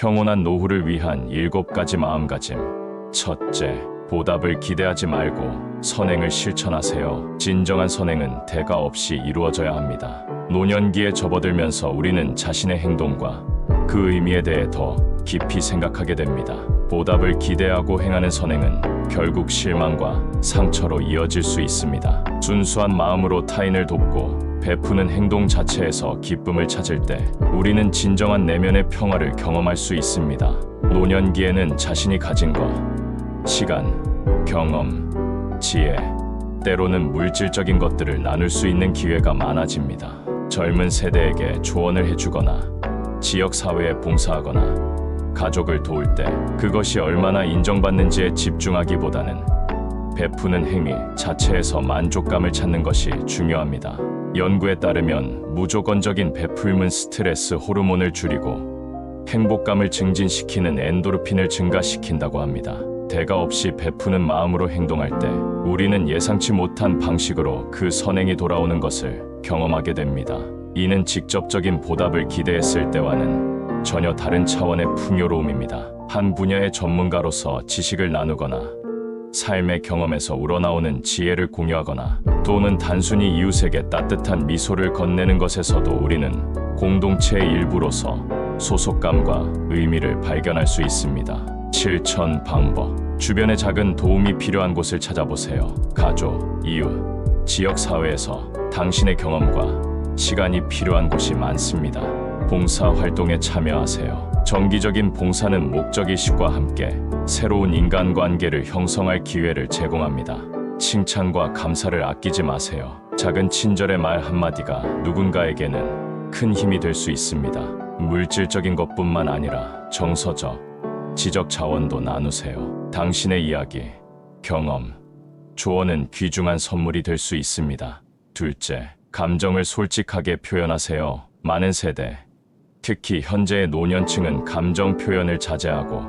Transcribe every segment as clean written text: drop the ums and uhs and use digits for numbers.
평온한 노후를 위한 7가지 마음가짐. 첫째, 보답을 기대하지 말고 선행을 실천하세요. 진정한 선행은 대가 없이 이루어져야 합니다. 노년기에 접어들면서 우리는 자신의 행동과 그 의미에 대해 더 깊이 생각하게 됩니다. 보답을 기대하고 행하는 선행은 결국 실망과 상처로 이어질 수 있습니다. 순수한 마음으로 타인을 돕고 베푸는 행동 자체에서 기쁨을 찾을 때 우리는 진정한 내면의 평화를 경험할 수 있습니다. 노년기에는 자신이 가진 것, 시간, 경험, 지혜, 때로는 물질적인 것들을 나눌 수 있는 기회가 많아집니다. 젊은 세대에게 조언을 해주거나 지역사회에 봉사하거나 가족을 도울 때 그것이 얼마나 인정받는지에 집중하기보다는 베푸는 행위 자체에서 만족감을 찾는 것이 중요합니다. 연구에 따르면 무조건적인 베풀음은 스트레스 호르몬을 줄이고 행복감을 증진시키는 엔도르핀을 증가시킨다고 합니다. 대가 없이 베푸는 마음으로 행동할 때 우리는 예상치 못한 방식으로 그 선행이 돌아오는 것을 경험하게 됩니다. 이는 직접적인 보답을 기대했을 때와는 전혀 다른 차원의 풍요로움입니다. 한 분야의 전문가로서 지식을 나누거나 삶의 경험에서 우러나오는 지혜를 공유하거나 또는 단순히 이웃에게 따뜻한 미소를 건네는 것에서도 우리는 공동체의 일부로서 소속감과 의미를 발견할 수 있습니다. 실천 방법. 주변에 작은 도움이 필요한 곳을 찾아보세요. 가족, 이웃, 지역사회에서 당신의 경험과 시간이 필요한 곳이 많습니다. 봉사 활동에 참여하세요. 정기적인 봉사는 목적의식과 함께 새로운 인간관계를 형성할 기회를 제공합니다. 칭찬과 감사를 아끼지 마세요. 작은 친절의 말 한마디가 누군가에게는 큰 힘이 될 수 있습니다. 물질적인 것뿐만 아니라 정서적, 지적 자원도 나누세요. 당신의 이야기, 경험, 조언은 귀중한 선물이 될 수 있습니다. 둘째, 감정을 솔직하게 표현하세요. 많은 세대, 특히 현재의 노년층은 감정 표현을 자제하고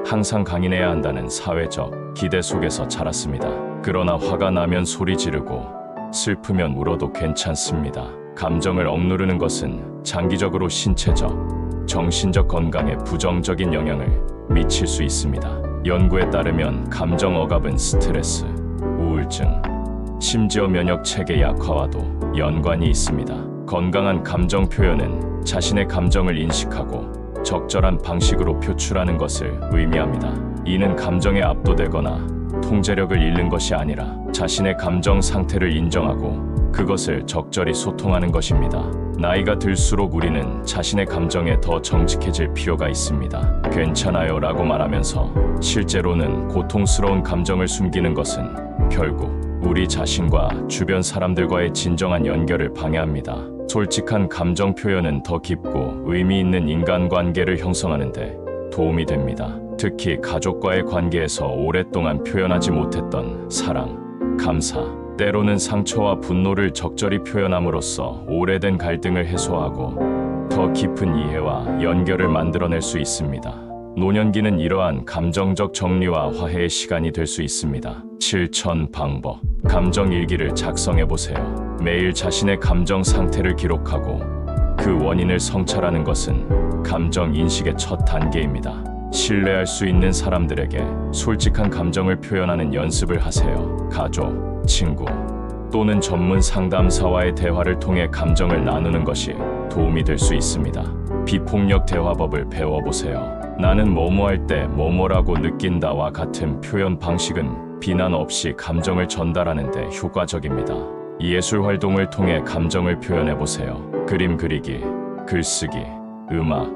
항상 강인해야 한다는 사회적 기대 속에서 자랐습니다. 그러나 화가 나면 소리 지르고 슬프면 울어도 괜찮습니다. 감정을 억누르는 것은 장기적으로 신체적, 정신적 건강에 부정적인 영향을 미칠 수 있습니다. 연구에 따르면 감정 억압은 스트레스, 우울증, 심지어 면역 체계 약화와도 연관이 있습니다. 건강한 감정 표현은 자신의 감정을 인식하고 적절한 방식으로 표출하는 것을 의미합니다. 이는 감정에 압도되거나 통제력을 잃는 것이 아니라 자신의 감정 상태를 인정하고 그것을 적절히 소통하는 것입니다. 나이가 들수록 우리는 자신의 감정에 더 정직해질 필요가 있습니다. 괜찮아요 라고 말하면서 실제로는 고통스러운 감정을 숨기는 것은 결국 우리 자신과 주변 사람들과의 진정한 연결을 방해합니다. 솔직한 감정 표현은 더 깊고 의미 있는 인간관계를 형성하는 데 도움이 됩니다. 특히 가족과의 관계에서 오랫동안 표현하지 못했던 사랑, 감사, 때로는 상처와 분노를 적절히 표현함으로써 오래된 갈등을 해소하고 더 깊은 이해와 연결을 만들어낼 수 있습니다. 노년기는 이러한 감정적 정리와 화해의 시간이 될 수 있습니다. 실천 방법. 감정 일기를 작성해 보세요. 매일 자신의 감정 상태를 기록하고 그 원인을 성찰하는 것은 감정 인식의 첫 단계입니다. 신뢰할 수 있는 사람들에게 솔직한 감정을 표현하는 연습을 하세요. 가족, 친구 또는 전문 상담사와의 대화를 통해 감정을 나누는 것이 도움이 될 수 있습니다. 비폭력 대화법을 배워보세요. 나는 뭐뭐할 때 뭐뭐라고 느낀다와 같은 표현 방식은 비난 없이 감정을 전달하는 데 효과적입니다. 예술 활동을 통해 감정을 표현해보세요. 그림 그리기, 글쓰기, 음악,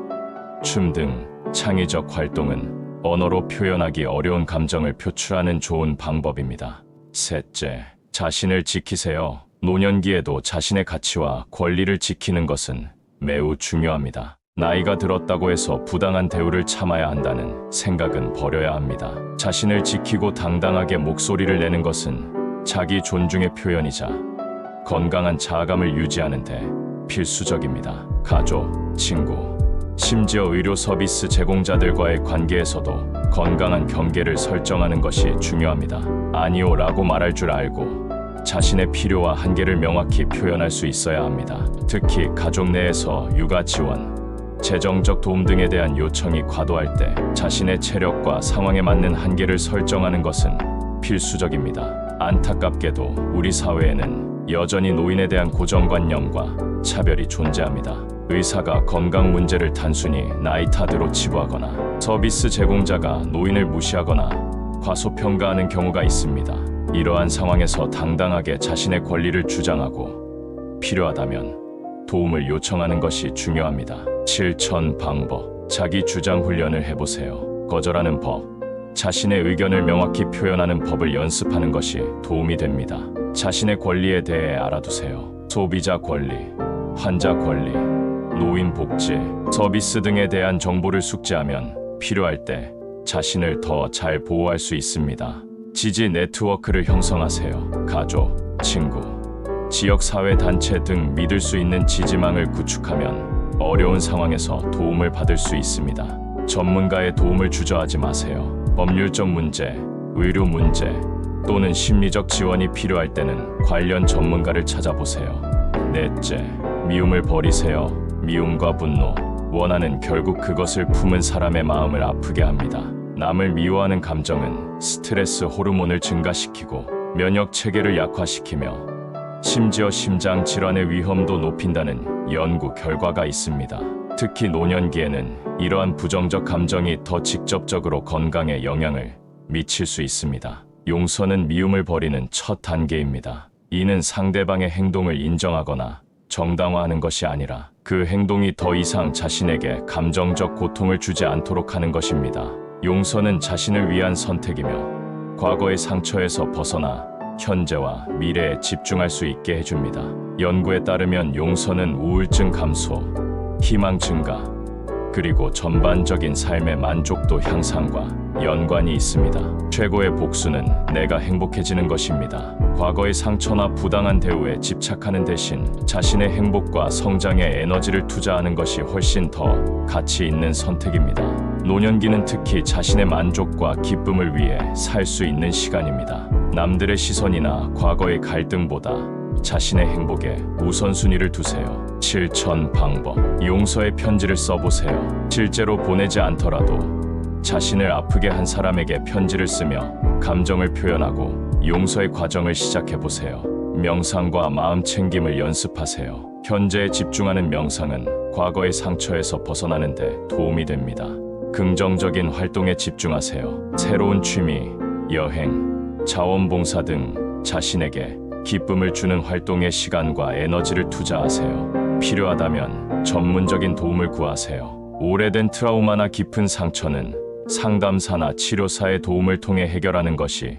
춤 등 창의적 활동은 언어로 표현하기 어려운 감정을 표출하는 좋은 방법입니다. 셋째, 자신을 지키세요. 노년기에도 자신의 가치와 권리를 지키는 것은 매우 중요합니다. 나이가 들었다고 해서 부당한 대우를 참아야 한다는 생각은 버려야 합니다. 자신을 지키고 당당하게 목소리를 내는 것은 자기 존중의 표현이자 건강한 자아감을 유지하는 데 필수적입니다. 가족, 친구, 심지어 의료 서비스 제공자들과의 관계에서도 건강한 경계를 설정하는 것이 중요합니다. 아니요 라고 말할 줄 알고 자신의 필요와 한계를 명확히 표현할 수 있어야 합니다. 특히 가족 내에서 육아 지원, 재정적 도움 등에 대한 요청이 과도할 때 자신의 체력과 상황에 맞는 한계를 설정하는 것은 필수적입니다. 안타깝게도 우리 사회에는 여전히 노인에 대한 고정관념과 차별이 존재합니다. 의사가 건강 문제를 단순히 나이 탓으로 치부하거나 서비스 제공자가 노인을 무시하거나 과소평가하는 경우가 있습니다. 이러한 상황에서 당당하게 자신의 권리를 주장하고 필요하다면 도움을 요청하는 것이 중요합니다. 실천 방법. 자기 주장 훈련을 해보세요. 거절하는 법. 자신의 의견을 명확히 표현하는 법을 연습하는 것이 도움이 됩니다. 자신의 권리에 대해 알아두세요. 소비자 권리, 환자 권리, 노인 복지, 서비스 등에 대한 정보를 숙지하면 필요할 때 자신을 더 잘 보호할 수 있습니다. 지지 네트워크를 형성하세요. 가족, 친구, 지역사회 단체 등 믿을 수 있는 지지망을 구축하면 어려운 상황에서 도움을 받을 수 있습니다. 전문가의 도움을 주저하지 마세요. 법률적 문제, 의료 문제 또는 심리적 지원이 필요할 때는 관련 전문가를 찾아보세요. 넷째, 미움을 버리세요. 미움과 분노, 원한은 결국 그것을 품은 사람의 마음을 아프게 합니다. 남을 미워하는 감정은 스트레스 호르몬을 증가시키고 면역 체계를 약화시키며 심지어 심장 질환의 위험도 높인다는 연구 결과가 있습니다. 특히 노년기에는 이러한 부정적 감정이 더 직접적으로 건강에 영향을 미칠 수 있습니다. 용서는 미움을 버리는 첫 단계입니다. 이는 상대방의 행동을 인정하거나 정당화하는 것이 아니라 그 행동이 더 이상 자신에게 감정적 고통을 주지 않도록 하는 것입니다. 용서는 자신을 위한 선택이며 과거의 상처에서 벗어나 현재와 미래에 집중할 수 있게 해줍니다. 연구에 따르면 용서는 우울증 감소, 희망 증가, 그리고 전반적인 삶의 만족도 향상과 연관이 있습니다. 최고의 복수는 내가 행복해지는 것입니다. 과거의 상처나 부당한 대우에 집착하는 대신 자신의 행복과 성장에 에너지를 투자하는 것이 훨씬 더 가치 있는 선택입니다. 노년기는 특히 자신의 만족과 기쁨을 위해 살 수 있는 시간입니다. 남들의 시선이나 과거의 갈등보다 자신의 행복에 우선순위를 두세요. 실천 방법. 용서의 편지를 써보세요. 실제로 보내지 않더라도 자신을 아프게 한 사람에게 편지를 쓰며 감정을 표현하고 용서의 과정을 시작해보세요. 명상과 마음 챙김을 연습하세요. 현재에 집중하는 명상은 과거의 상처에서 벗어나는 데 도움이 됩니다. 긍정적인 활동에 집중하세요. 새로운 취미, 여행, 자원봉사 등 자신에게 기쁨을 주는 활동에 시간과 에너지를 투자하세요. 필요하다면 전문적인 도움을 구하세요. 오래된 트라우마나 깊은 상처는 상담사나 치료사의 도움을 통해 해결하는 것이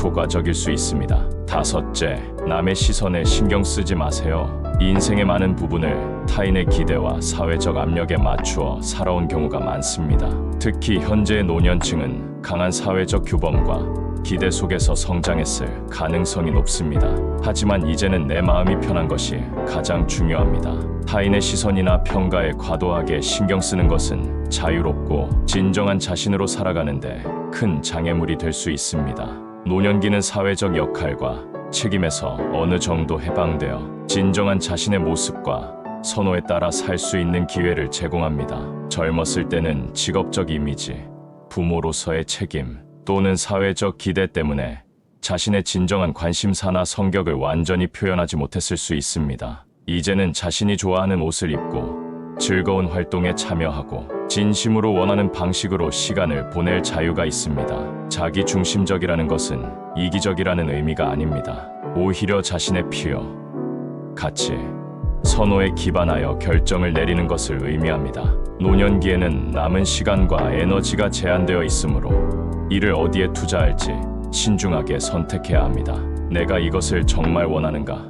효과적일 수 있습니다. 다섯째, 남의 시선에 신경 쓰지 마세요. 인생의 많은 부분을 타인의 기대와 사회적 압력에 맞추어 살아온 경우가 많습니다. 특히 현재의 노년층은 강한 사회적 규범과 기대 속에서 성장했을 가능성이 높습니다. 하지만 이제는 내 마음이 편한 것이 가장 중요합니다. 타인의 시선이나 평가에 과도하게 신경 쓰는 것은 자유롭고 진정한 자신으로 살아가는데 큰 장애물이 될 수 있습니다. 노년기는 사회적 역할과 책임에서 어느 정도 해방되어 진정한 자신의 모습과 선호에 따라 살 수 있는 기회를 제공합니다. 젊었을 때는 직업적 이미지, 부모로서의 책임, 또는 사회적 기대 때문에 자신의 진정한 관심사나 성격을 완전히 표현하지 못했을 수 있습니다. 이제는 자신이 좋아하는 옷을 입고 즐거운 활동에 참여하고 진심으로 원하는 방식으로 시간을 보낼 자유가 있습니다. 자기 중심적이라는 것은 이기적이라는 의미가 아닙니다. 오히려 자신의 필요, 가치, 선호에 기반하여 결정을 내리는 것을 의미합니다. 노년기에는 남은 시간과 에너지가 제한되어 있으므로 이를 어디에 투자할지 신중하게 선택해야 합니다. 내가 이것을 정말 원하는가?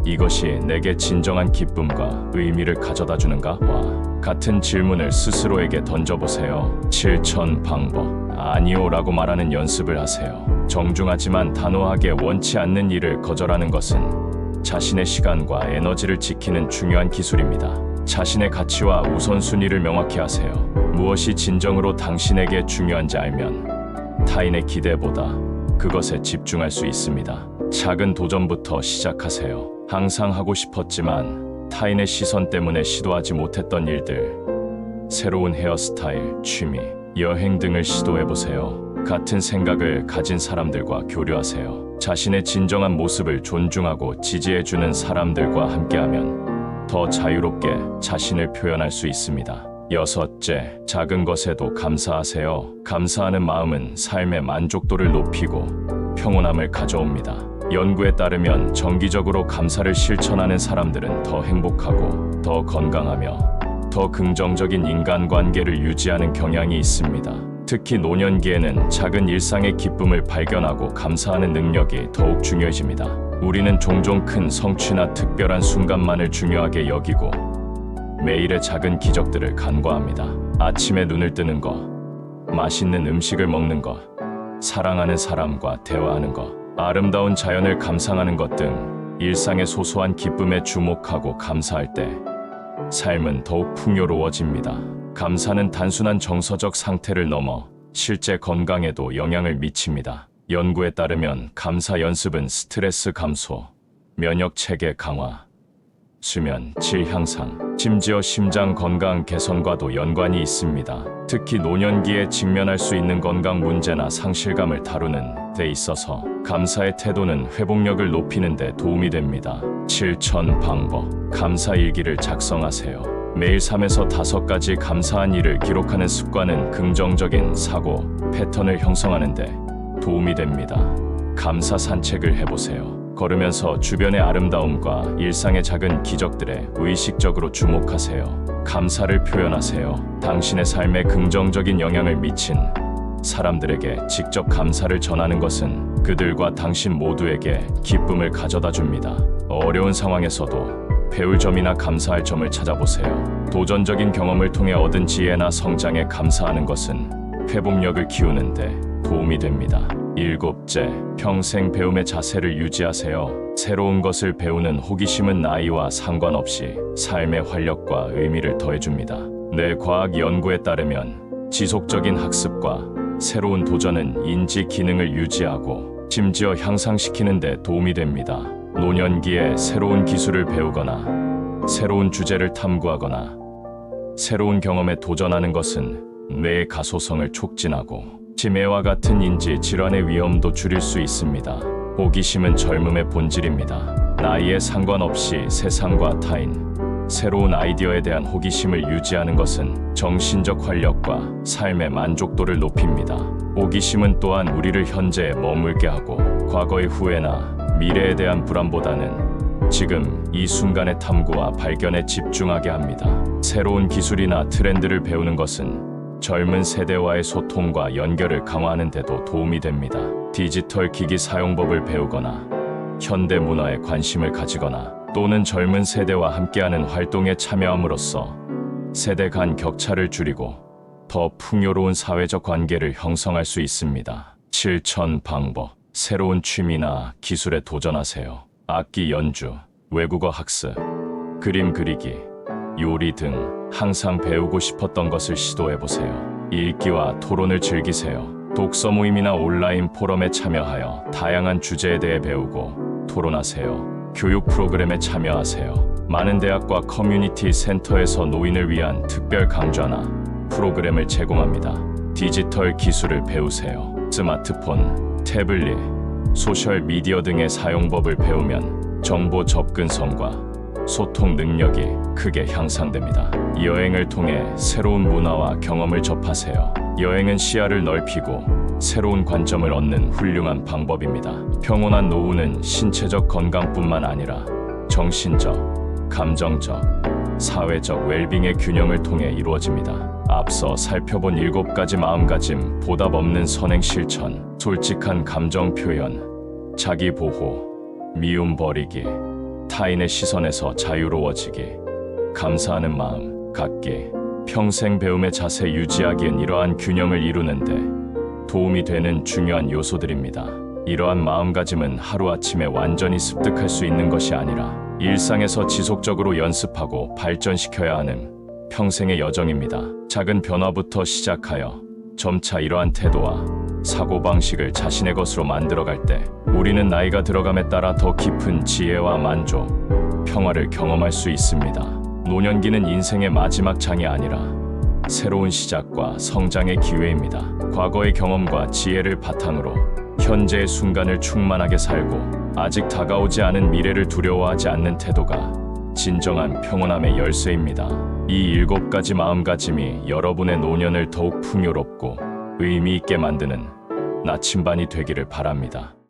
이것이 내게 진정한 기쁨과 의미를 가져다 주는가? 와 같은 질문을 스스로에게 던져보세요. 실천 방법. 아니오라고 말하는 연습을 하세요. 정중하지만 단호하게 원치 않는 일을 거절하는 것은 자신의 시간과 에너지를 지키는 중요한 기술입니다. 자신의 가치와 우선순위를 명확히 하세요. 무엇이 진정으로 당신에게 중요한지 알면 타인의 기대보다 그것에 집중할 수 있습니다. 작은 도전부터 시작하세요. 항상 하고 싶었지만 타인의 시선 때문에 시도하지 못했던 일들, 새로운 헤어스타일, 취미, 여행 등을 시도해보세요. 같은 생각을 가진 사람들과 교류하세요. 자신의 진정한 모습을 존중하고 지지해주는 사람들과 함께하면 더 자유롭게 자신을 표현할 수 있습니다. 여섯째, 작은 것에도 감사하세요. 감사하는 마음은 삶의 만족도를 높이고 평온함을 가져옵니다. 연구에 따르면 정기적으로 감사를 실천하는 사람들은 더 행복하고 더 건강하며 더 긍정적인 인간관계를 유지하는 경향이 있습니다. 특히 노년기에는 작은 일상의 기쁨을 발견하고 감사하는 능력이 더욱 중요해집니다. 우리는 종종 큰 성취나 특별한 순간만을 중요하게 여기고 매일의 작은 기적들을 간과합니다. 아침에 눈을 뜨는 것, 맛있는 음식을 먹는 것, 사랑하는 사람과 대화하는 것, 아름다운 자연을 감상하는 것 등 일상의 소소한 기쁨에 주목하고 감사할 때 삶은 더욱 풍요로워집니다. 감사는 단순한 정서적 상태를 넘어 실제 건강에도 영향을 미칩니다. 연구에 따르면 감사 연습은 스트레스 감소, 면역 체계 강화, 수면 질 향상, 심지어 심장 건강 개선과도 연관이 있습니다. 특히 노년기에 직면할 수 있는 건강 문제나 상실감을 다루는 데 있어서 감사의 태도는 회복력을 높이는 데 도움이 됩니다. 실천 방법, 감사 일기를 작성하세요. 매일 3에서 5가지 감사한 일을 기록하는 습관은 긍정적인 사고 패턴을 형성하는 데 도움이 됩니다. 감사 산책을 해보세요. 걸으면서 주변의 아름다움과 일상의 작은 기적들에 의식적으로 주목하세요. 감사를 표현하세요. 당신의 삶에 긍정적인 영향을 미친 사람들에게 직접 감사를 전하는 것은 그들과 당신 모두에게 기쁨을 가져다 줍니다. 어려운 상황에서도 배울 점이나 감사할 점을 찾아보세요. 도전적인 경험을 통해 얻은 지혜나 성장에 감사하는 것은 회복력을 키우는데 도움이 됩니다. 7째, 평생 배움의 자세를 유지하세요. 새로운 것을 배우는 호기심은 나이와 상관없이 삶의 활력과 의미를 더해줍니다. 뇌과학 연구에 따르면 지속적인 학습과 새로운 도전은 인지 기능을 유지하고 심지어 향상시키는 데 도움이 됩니다. 노년기에 새로운 기술을 배우거나 새로운 주제를 탐구하거나 새로운 경험에 도전하는 것은 뇌의 가소성을 촉진하고 치매와 같은 인지 질환의 위험도 줄일 수 있습니다. 호기심은 젊음의 본질입니다. 나이에 상관없이 세상과 타인, 새로운 아이디어에 대한 호기심을 유지하는 것은 정신적 활력과 삶의 만족도를 높입니다. 호기심은 또한 우리를 현재에 머물게 하고 과거의 후회나 미래에 대한 불안보다는 지금 이 순간의 탐구와 발견에 집중하게 합니다. 새로운 기술이나 트렌드를 배우는 것은 젊은 세대와의 소통과 연결을 강화하는 데도 도움이 됩니다. 디지털 기기 사용법을 배우거나 현대 문화에 관심을 가지거나 또는 젊은 세대와 함께하는 활동에 참여함으로써 세대 간 격차를 줄이고 더 풍요로운 사회적 관계를 형성할 수 있습니다. 실천 방법, 새로운 취미나 기술에 도전하세요. 악기 연주, 외국어 학습, 그림 그리기, 요리 등 항상 배우고 싶었던 것을 시도해보세요. 읽기와 토론을 즐기세요. 독서 모임이나 온라인 포럼에 참여하여 다양한 주제에 대해 배우고 토론하세요. 교육 프로그램에 참여하세요. 많은 대학과 커뮤니티 센터에서 노인을 위한 특별 강좌나 프로그램을 제공합니다. 디지털 기술을 배우세요. 스마트폰, 태블릿, 소셜 미디어 등의 사용법을 배우면 정보 접근성과 소통 능력이 크게 향상됩니다. 여행을 통해 새로운 문화와 경험을 접하세요. 여행은 시야를 넓히고 새로운 관점을 얻는 훌륭한 방법입니다. 평온한 노후는 신체적 건강뿐만 아니라 정신적, 감정적, 사회적 웰빙의 균형을 통해 이루어집니다. 앞서 살펴본 7가지 마음가짐, 보답 없는 선행 실천, 솔직한 감정 표현, 자기 보호, 미움 버리기, 타인의 시선에서 자유로워지기, 감사하는 마음 갖기, 평생 배움의 자세 유지하기엔 이러한 균형을 이루는데 도움이 되는 중요한 요소들입니다. 이러한 마음가짐은 하루아침에 완전히 습득할 수 있는 것이 아니라 일상에서 지속적으로 연습하고 발전시켜야 하는 평생의 여정입니다. 작은 변화부터 시작하여 점차 이러한 태도와 사고방식을 자신의 것으로 만들어갈 때 우리는 나이가 들어감에 따라 더 깊은 지혜와 만족, 평화를 경험할 수 있습니다. 노년기는 인생의 마지막 장이 아니라 새로운 시작과 성장의 기회입니다. 과거의 경험과 지혜를 바탕으로 현재의 순간을 충만하게 살고 아직 다가오지 않은 미래를 두려워하지 않는 태도가 진정한 평온함의 열쇠입니다. 이 7가지 마음가짐이 여러분의 노년을 더욱 풍요롭고 의미 있게 만드는 나침반이 되기를 바랍니다.